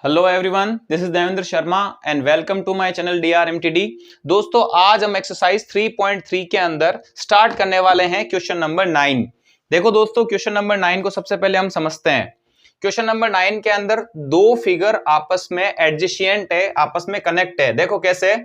Hello everyone, this is Devendra Sharma and welcome to my channel DRMTD। दोस्तों, आज हम exercise 3.3 के अंदर स्टार्ट करने वाले हैं क्वेश्चन नंबर 9। देखो दोस्तों, क्वेश्चन नंबर 9 को सबसे पहले हम समझते हैं। क्वेश्चन नंबर 9 के अंदर दो फिगर आपस में एडजेसेंट है, आपस में कनेक्ट है। देखो कैसे,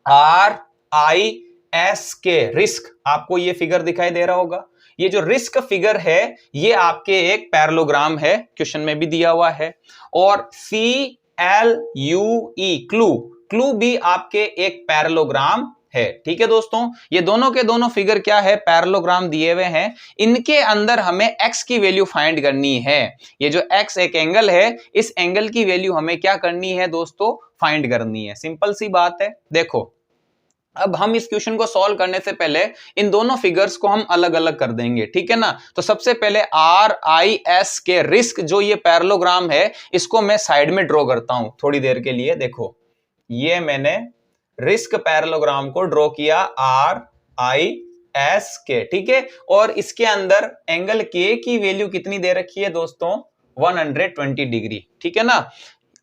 RIS के रिस्क, आपको ये फिगर दिखाई दे रहा होगा। ये जो रिस्क फिगर है ये आपके एक पैरेललोग्राम है, क्वेश्चन में भी दिया हुआ है। और CLUE क्लू भी आपके एक पैरेललोग्राम है। ठीक है दोस्तों, ये दोनों के दोनों फिगर क्या है, पैरेललोग्राम दिए हुए हैं। इनके अंदर हमें x की वैल्यू फाइंड करनी है। ये जो x एक एंगल है, इस एंगल की वैल्यू हमें क्या करनी है दोस्तों, फाइंड करनी है। सिंपल सी बात है। देखो, अब हम इस क्वेश्चन को सॉल्व करने से पहले इन दोनों फिगर्स को हम अलग अलग कर देंगे, ठीक है ना। तो सबसे पहले RIS के रिस्क, जो ये पैरेललोग्राम है, इसको मैं साइड में ड्रॉ करता हूं थोड़ी देर के लिए। देखो, ये मैंने रिस्क पैरेललोग्राम को ड्रॉ किया RIS के, ठीक है। और इसके अंदर एंगल K की वैल्यू कितनी दे रखी है दोस्तों, 120 डिग्री, ठीक है ना।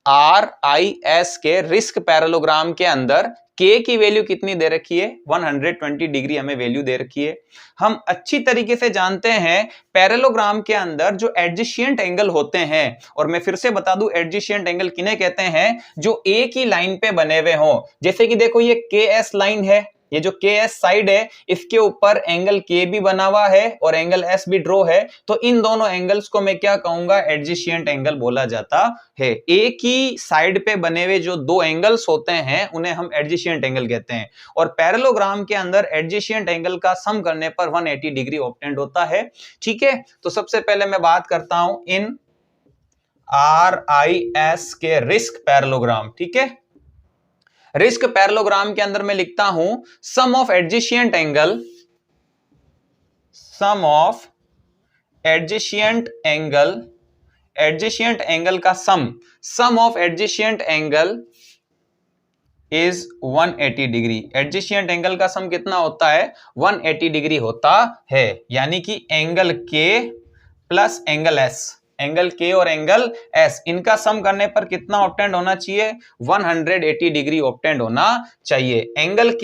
RIS के रिस्क पैरेललोग्राम के अंदर K की वैल्यू कितनी दे रखी है, 120 डिग्री हमें वैल्यू दे रखी है। हम अच्छी तरीके से जानते हैं पैरेललोग्राम के अंदर जो एडजेसेंट एंगल होते हैं, और मैं फिर से बता दूं एडजेसेंट एंगल किन्हें कहते हैं, जो एक ही लाइन पे बने हुए हों। जैसे कि देखो, ये KS लाइन है, ये जो KS साइड है, इसके ऊपर एंगल K भी बना हुआ है और एंगल S भी ड्रॉ है। तो इन दोनों एंगल्स को मैं क्या कहूंगा, एडजेसेंट एंगल बोला जाता है। एक ही साइड पे बने हुए जो दो एंगल्स होते हैं उन्हें हम एडजेसेंट एंगल कहते हैं। और पैरेललोग्राम के अंदर एडजेसेंट एंगल का सम करने पर 180 डिग्री ऑब्टेंड होता है, ठीक है। तो सबसे पहले मैं बात करता हूं इन RIS के रिस्क पैरेललोग्राम, ठीक है। रिस्क पैरेललोग्राम के अंदर मैं लिखता हूं sum of adjacent angle, sum of adjacent angle, adjacent angle का sum of adjacent angle is 180 degree. Adjacent angle का सम कितना होता है, 180 डिग्री होता है। यानी कि angle K plus angle S, angle K और एंगल S, इनका सम करने पर कितना ऑब्टेंड होना चाहिए, 180 डिग्री ऑब्टेंड होना चाहिए। एंगल K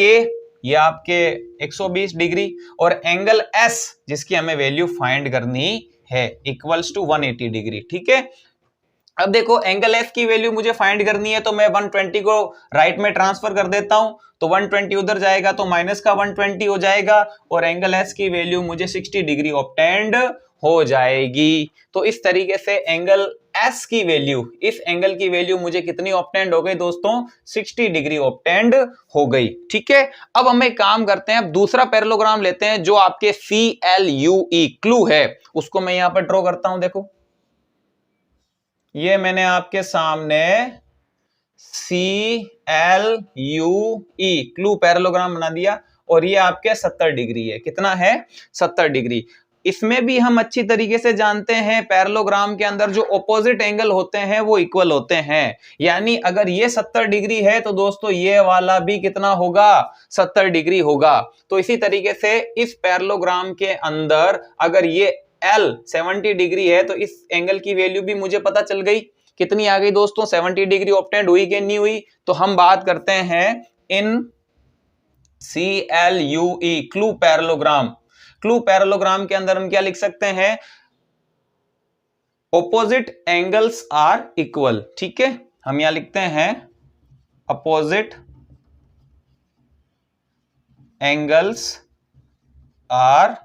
ये आपके 120 डिग्री और एंगल S जिसकी हमें वैल्यू फाइंड करनी है इक्वल्स टू 180 डिग्री, ठीक है। अब देखो, एंगल F की वैल्यू मुझे फाइंड करनी है, तो मैं 120 को राइट में ट्रांसफर कर देता हूं। तो 120 उधर जाएगा तो माइनस का 120 हो जाएगा, और एंगल S की वैल्यू मुझे 60 डिग्री ऑब्टेंड हो जाएगी। तो इस तरीके से एंगल S की वैल्यू, इस एंगल की वैल्यू मुझे कितनी ऑब्टेंड हो गई दोस्तों, 60 डिग्री ऑब्टेंड हो गई, ठीक है। अब हम एक काम करते हैं, अब दूसरा पैरेललोग्राम लेते हैं जो आपके CLUE क्लू है, उसको मैं यहां पर ड्रॉ करता हूं। देखो, ये मैंने आपके सामने CLUE क्लू पैरेललोग्राम बना दिया, और ये आपके 70 डिग्री है। कितना है, 70 डिग्री। इसमें भी हम अच्छी तरीके से जानते हैं पैरेललोग्राम के अंदर जो ऑपोजिट एंगल होते हैं वो इक्वल होते हैं। यानी अगर ये 70 डिग्री है तो दोस्तों ये वाला भी कितना होगा, 70 डिग्री होगा। तो इसी तरीके से इस पैरेललोग्राम के अंदर अगर ये L 70 डिग्री है तो इस एंगल की वैल्यू भी मुझे पता चल गई, कितनी आ गई दोस्तों, 70 डिग्री ऑब्टेंड हुई कि नहीं हुई। तो हम बात करते हैं इन CLUE clue parallelogram, clue parallelogram के अंदर हम क्या लिख सकते हैं, ऑपोजिट एंगल्स आर इक्वल, ठीक है। हम यहां लिखते हैं अपोजिट एंगल्स आर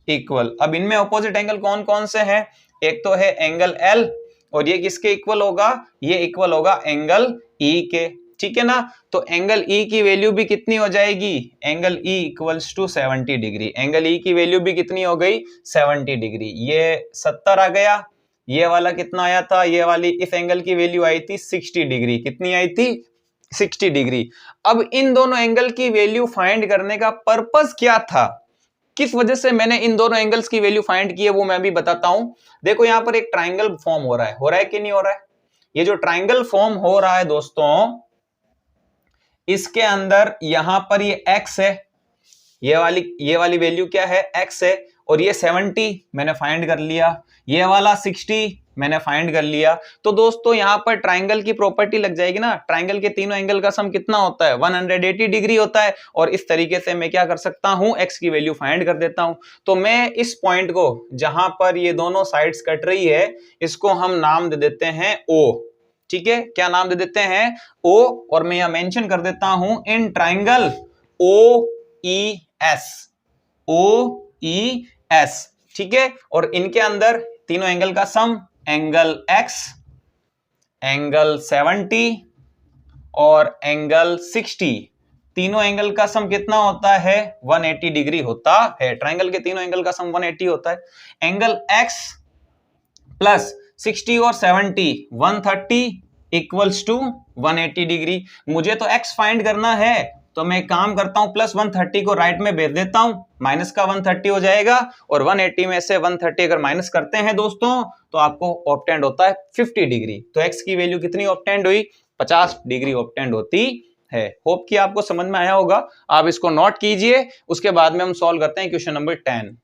इक्वल। अब इनमें ऑपोजिट एंगल कौन कौन से हैं, एक तो है एंगल L, और ये किसके इक्वल होगा, ये इक्वल होगा एंगल E के, ठीक है ना। तो एंगल E की वैल्यू भी कितनी हो जाएगी, angle E equals to 70 degree. Angle E की वैल्यू भी कितनी हो गई, 70 डिग्री। ये 70 आ गया, ये वाला कितना आया था, ये वाली इस एंगल की वैल्यू आई थी 60 डिग्री। कितनी आई थी, 60 डिग्री। अब इन दोनों एंगल की वैल्यू फाइंड करने का पर्पस क्या था, किस वजह से मैंने इन दोनों एंगल्स की वैल्यू फाइंड की है, वो मैं भी बताता हूं। देखो, यहां पर एक ट्राइंगल फॉर्म हो रहा है कि नहीं हो रहा है। ये जो ट्राइंगल फॉर्म हो रहा है दोस्तों, इसके अंदर यहां पर ये x है, ये वाली वैल्यू क्या है, x है, और ये 70 मैंने फाइंड कर लिया, ये वाला 60 मैंने फाइंड कर लिया। तो दोस्तों यहां पर ट्राइंगल की प्रॉपर्टी लग जाएगी ना, ट्राइंगल के तीनों एंगल का सम कितना होता है, 180 डिग्री होता है। और इस तरीके से मैं क्या कर सकता हूं, x की वैल्यू फाइंड कर देता हूं। तो मैं इस पॉइंट को जहां पर ये दोनों साइड्स कट रही है, इसको हम नाम दे देते हैं O। ठीक है, क्या नाम दे देते हैं, O। और मैं यहां मेंशन कर देता हूं इन ट्राइंगल OES, OES। ठीक है, और इनके अंदर तीनों एंगल का सम, एंगल X, एंगल 70 और एंगल 60, तीनों एंगल का सम कितना होता है, 180 डिग्री होता है। ट्राइंगल के तीनों एंगल का सम 180 होता है। एंगल X प्लस 60 और 70 130 इक्वल्स टू 180 डिग्री। मुझे तो X फाइंड करना है, तो मैं काम करता हूं प्लस 130 को राइट में भेज देता हूं, माइनस का 130 हो जाएगा। और 180 में से 130 अगर माइनस करते हैं दोस्तों, तो आपको ऑब्टेंड होता है 50 डिग्री। तो X की वैल्यू कितनी ऑब्टेंड हुई, 50 डिग्री ऑब्टेंड होती है। होप कि आपको समझ में आया होगा। आप इसको नोट कीजिए, उसके बाद में हम सॉल्व करते हैं क्वेश्चन नंबर 10।